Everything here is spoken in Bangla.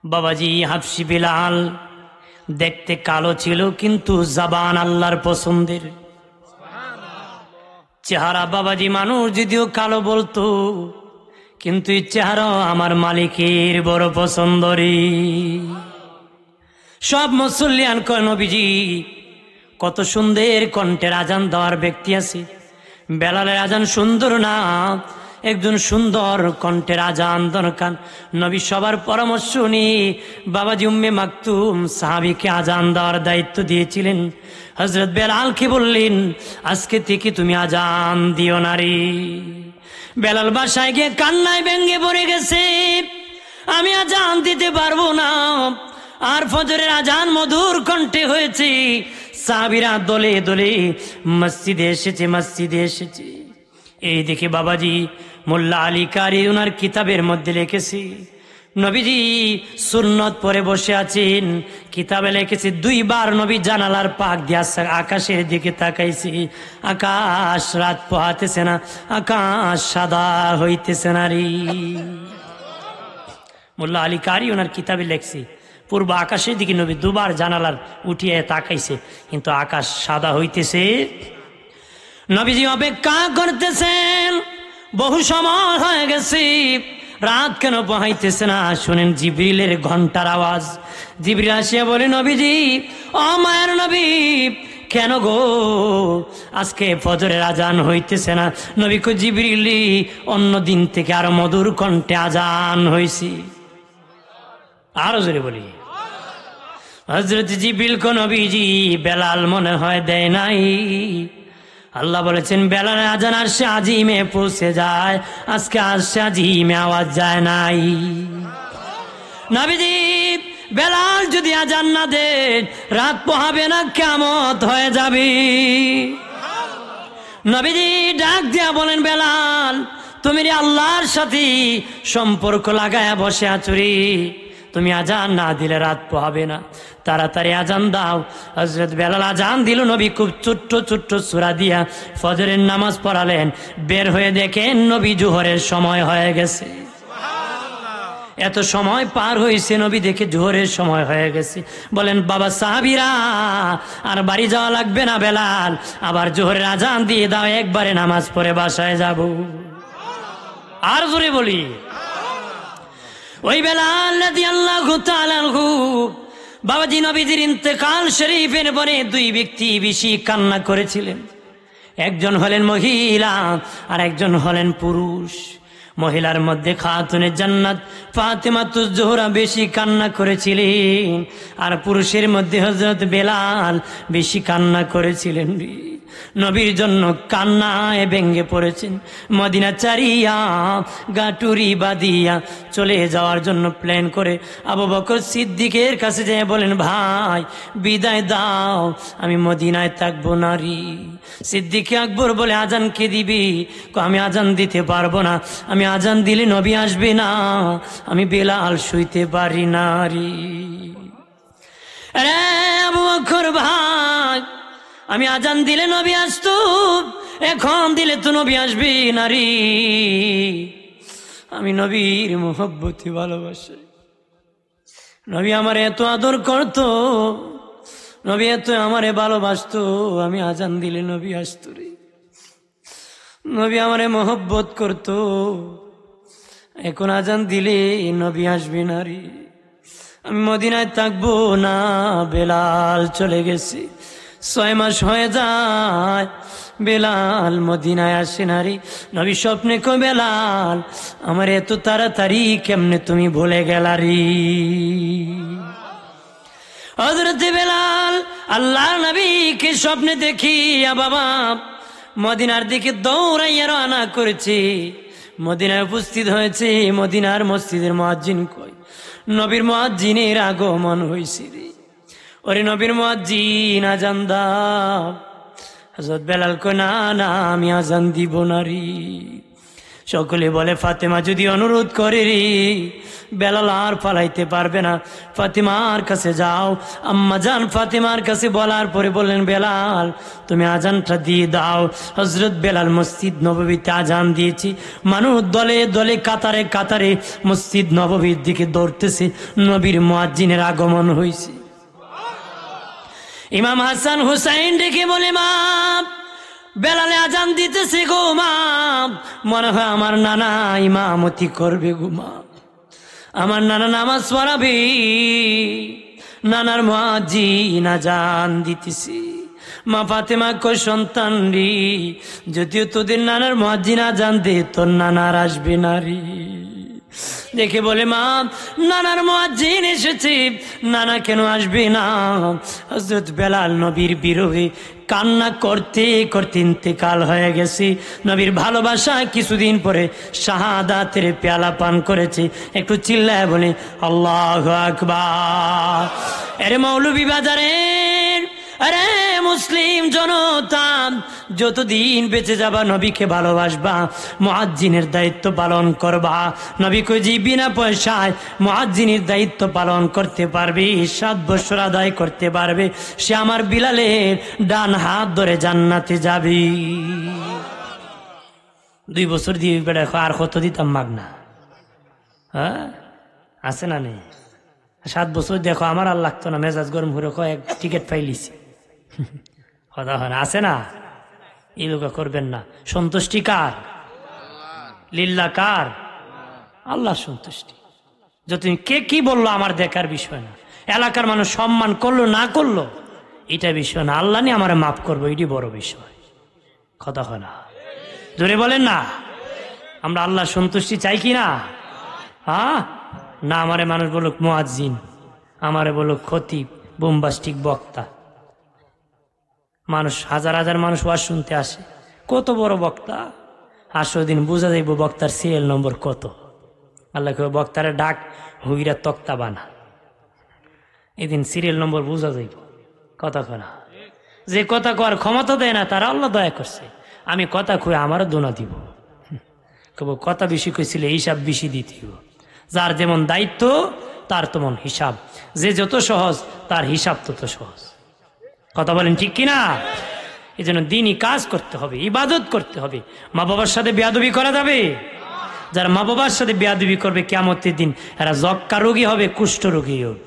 বাবাজি হাফসি বিলাল দেখতে কালো ছিল, কিন্তু জবান আল্লাহর পছন্দের। চেহারা বাবাজি মানুষ যদিও কালো বলতো, কিন্তু এই চেহারা আমার মালিকের বড় পছন্দরী। সব মুসল্লিয়ান কয় নবীজি কত সুন্দর কণ্ঠের আজান দেওয়ার ব্যক্তি আছে। বেলালের আজান সুন্দর না, একজন সুন্দর কণ্ঠের আজান দরকার। নবী সবার পরামর্শ নিয়ে বাবাজি উম্মে মাকতুম সাহাবীকে আজান দেওয়ার দায়িত্ব দিয়েছিলেন। হযরত বেলালকে বললেন, আজকে থেকে তুমি আজান দিও নারী। বেলাল বাসায় গিয়ে কান্নায় ভেঙে পড়ে গেছে, আমি আজান দিতে পারবো না। আর ফজরের আজান মধুর কণ্ঠে হয়েছে, সাহাবীরা দলে দলে মসজিদে এসেছে। এই দেখে বাবাজি মোল্লা আলী কারি ওনার কিতাবের মধ্যে লিখেছে, নবীজি সুন্নত পরে বসে আছেন। কিতাবে লিখেছে 2 বার নবী জানালার পাক দিয়া আকাশের দিকে তাকাইছে। আকাশ রাত পোহাতেছে না, আকাশ সাদা হইতেছে না রে। মোল্লা আলী কারি ওনার কিতাবে লেখছে, পূর্ব আকাশের দিকে নবী 2 বার জানালার উঠিয়ে তাকাইছে, কিন্তু আকাশ সাদা হইতেছে। নবীজি অপেক্ষা করতেছেন, বহু সময় হয়ে গেছে, রাত কেন পোহাইতেছে না। শুনেন জিবরিলের ঘন্টার আওয়াজ। জিবরিল আসিয়া বলে, নবীজি ও মায়ের নবী, কেন গো আজকে ফজরের আজান হইতেছে না? নবী কো, জিবরিল অন্য দিন থেকে আরো মধুর কণ্ঠে আজান হয়েছে। আরো জোরে বলি, হযরত জিবরিল কো, নবীজি বেলাল মনে হয় দেয় নাই। আল্লাহ বলেছেন বেলালের আজান আরশে আজিমে পৌঁছে যায়, আজকে আরশে আজিমে আওয়াজ যায় নাই। নবীজি বেলাল যদি আজান না দেন, রাত পোহাবে না, কিয়ামত হয়ে যাবে। নবীজি ডাক দিয়া বলেন, বেলাল তুমি রে আল্লাহর সাথে সম্পর্ক লাগায়া বসে আছো রে, তুমি আজান না দিলে রাত পোহাবে না, তাড়াতাড়ি আজান দাও। হযরত বেলাল আজান দিল। নবী খুব ছোট্ট ছোট্ট সূরা দিয়া ফজরের নামাজ পড়ালেন। বের হয়ে দেখেন নবী জোহরের সময় হয়ে গেছে। এত সময় পার হয়েছে, নবী দেখে জোহরের সময় হয়ে গেছে। বলেন, বাবা সাহাবীরা আর বাড়ি যাওয়া লাগবে না, বেলাল আবার জোহরের আজান দিয়ে দাও, একবারে নামাজ পড়ে বাসায় যাব। আর জোরে বলি, ওই বেলাল রাদিয়াল্লাহু তাআলা আনহু বাবাজি নবীজির ইন্তেকাল শরীফের পরে 2 ব্যক্তি বেশি কান্না করেছিলেন। একজন হলেন মহিলা আর একজন হলেন পুরুষ। মহিলার মধ্যে খাতুনে জান্নাত ফাতেমাতুজ জোহরা বেশি কান্না করেছিলেন, আর পুরুষের মধ্যে হযরত বেলাল বেশি কান্না করেছিলেন। নবীর জন্য কান্নায় ভেঙে পড়েছেন। মদিনা চারিয়া গাটুরি বাদিয়া চলে যাওয়ার জন্য প্ল্যান করে আবু বকর সিদ্দিকের কাছে যেয়ে বলেন, ভাই বিদায় দাও, আমি মদিনায় থাকবো না রে। সিদ্দিক আকবর বলে, আজান কে দিবি? আমি আজান দিতে পারবো না, আমি আজান দিলে নবী আসবে না, আমি বেলাল শুইতে পারি না রে। আরে আবু বকর ভাই, আমি আজান দিলে নবী আসতো, এখন দিলে তো নবী আসবে না রে। আমি নবীর মোহব্বতে ভালোবাসি, নবী আমার এত আদর করতো, নবী এত আমারে ভালোবাসতো, আমি আজান দিলে নবী আসতো রে। নবী আমারে মোহব্বত করতো, এখন আজান দিলে নবী আসবে না রে। আমি মদিনায় থাকবো না। বেলাল চলে গেছে, 6 মাস হয়ে যায়, বেলাল মদিনায় আসে না রে। নবী স্বপ্নে কো, বেলাল আমার এত তাড়াতাড়ি কেমনে তুমি ভুলে গেলা রে? হযরত বেলাল আল্লাহ নবীকে স্বপ্নে দেখিয়া বাবা মদিনার দিকে দৌড়াইয়া রওনা করেছে। মদিনায় উপস্থিত হয়েছে। মদিনার মসজিদের মুয়াজ্জিন কই? নবীর মুয়াজ্জিনের আগমন হয়েছে রে। ওরে নবীর মুয়াজ্জিন আজান দাও। হযরত বেলাল কই, না না আমি আজান দিব না রে। সকলে বলে ফাতেমা যদি অনুরোধ করে রে বেলাল আর পালাইতে পারবে না, ফাতেমার কাছে যাও। আম্মা জান ফাতেমার কাছে বলার পরে বললেন বেলাল তুমি আজানটা দিয়ে দাও। হযরত বেলাল মসজিদ নববীতে আজান দিয়েছি, মানুষ দলে দলে কাতারে কাতারে মসজিদ নববীর দিকে দৌড়তেছে, নবীর মুয়াজ্জিনের আগমন হয়েছে। ইমাম হাসান হুসাইন ডেকে বলে মা বেলালে আজান দিতেছে গো মা, মনে হয় আমার নানা ইমামতি করবে গো মা, আমার নানা নামাজ পড়াবে, নানার মুয়াজ্জিন আজান দিতেছে। মা ফাতেমা কই সন্তান রে, যদিও তোদের নানার মুয়াজ্জিন আজান দে তোর নানার আসবে না রে। দেখে বলে মা নানার মুয়াজ্জিন এসেছে, নানা কেন আসবে না? হযরত বেলাল নবীর বিরহে কান্না করতে করতে ইন্তেকাল হয়ে গেছে। নবীর ভালোবাসা কিছুদিন পরে শাহাদাতের পেয়ালা পান করেছে। একটু চিল্লায় বলে আল্লাহু আকবার। আরে মৌলভী বাজারের আরে মুসলিম জনতা, যতদিন বেঁচে যাবা নবীকে ভালোবাসবা, মুয়াজ্জিনের দায়িত্ব পালন করবা। নবী কই যে বিনা পয়সায় মুয়াজ্জিনের দায়িত্ব পালন করতে পারবে, 7 বছর আদায় করতে পারবে, সে আমার বিলালের ডান হাত ধরে জান্নাতে যাবে। 2 বছর দিয়ে বেড়া আর কত দিতাম মাগনা, হ্যাঁ আছে না নেই? 7 বছর দেখো আমার আর লাগতো না, মেজাজ গরম করে কয়েক টিকিট পাইলিছি কথা হয় না, আছে না? এই লোক করবেন না। সন্তুষ্টি কার? লিল্লাহ কার? আল্লাহর সন্তুষ্টি। যতদিন কে কি বললো আমার দেখার বিষয় না, এলাকার মানুষ সম্মান করলো না করলো এটা বিষয় না, আল্লাহ নিয়ে আমার মাফ করবো এটি বড় বিষয়। কথা হয় না? জোরে বলেন না। আমরা আল্লাহর সন্তুষ্টি চাই কি না? হ্যাঁ না, আমারে মানুষ বলুক মুয়াজ্জিন, আমারে বলুক খতিব, বোম্বাস্টিক বক্তা। মানুষ হাজার হাজার মানুষ ওয়াজ শুনতে আসে, কত বড় বক্তা, আসো দিন বোঝা যাইব বক্তার সিরিয়াল নম্বর কত। আল্লাহ বক্তারে ডাক হুইরা তক্তা বানা, এদিন সিরিয়াল নম্বর বোঝা যাইব। কথা কনা যে কথা কর ক্ষমতা দেয় না তারা আল্লাহ দয়া করছে, আমি কথা কয়ে আমারও দোনা দিব। কব কথা বেশি কইছিল হিসাব বেশি দিতে, যার যেমন দায়িত্ব তার তেমন হিসাব, যে যত সহজ তার হিসাব তত সহজ। কথা বলেন ঠিক কিনা? এই জন্য দিনই কাজ করতে হবে, ইবাদত করতে হবে। মা বাবার সাথে বেয়াদবি করা যাবে? যারা মা বাবার সাথে বেয়াদবি করবে কিয়ামতের দিন এরা যক্কা রোগী হবে, কুষ্ঠ রোগী হবে।